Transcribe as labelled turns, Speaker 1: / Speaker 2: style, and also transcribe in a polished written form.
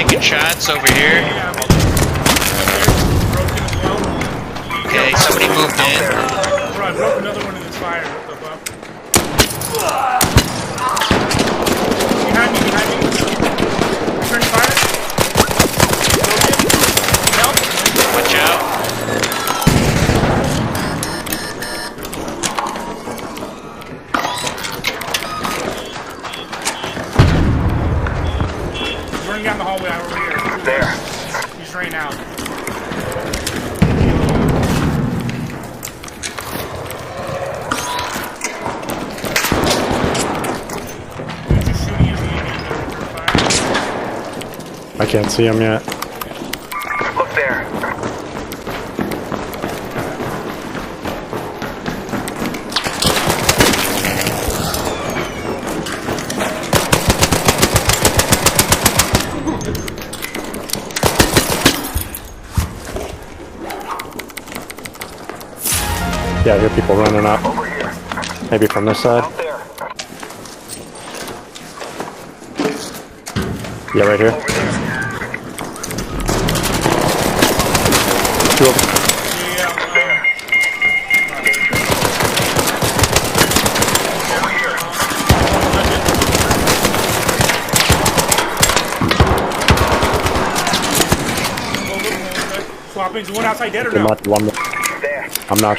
Speaker 1: taking shots over here.
Speaker 2: Yeah, broken as well.
Speaker 1: Okay, somebody moved in.
Speaker 2: Bro, I broke another one in this fire. What the fuck? Behind me. Returning fire. Help.
Speaker 1: Watch out.
Speaker 2: He's running down the hallway over here.
Speaker 3: There.
Speaker 2: He's running out. He's just shooting his fire.
Speaker 4: I can't see him yet.
Speaker 3: Look there.
Speaker 4: Yeah, I hear people running up.
Speaker 3: Over here.
Speaker 4: Maybe from this side.
Speaker 3: Out there.
Speaker 4: Yeah, right here.
Speaker 3: Over there.
Speaker 4: Two of them.
Speaker 2: Yeah,
Speaker 3: Over here.
Speaker 2: swapping. Is one outside dead or
Speaker 4: There
Speaker 2: no?
Speaker 4: might be one more.
Speaker 3: There.
Speaker 4: I'm not sure.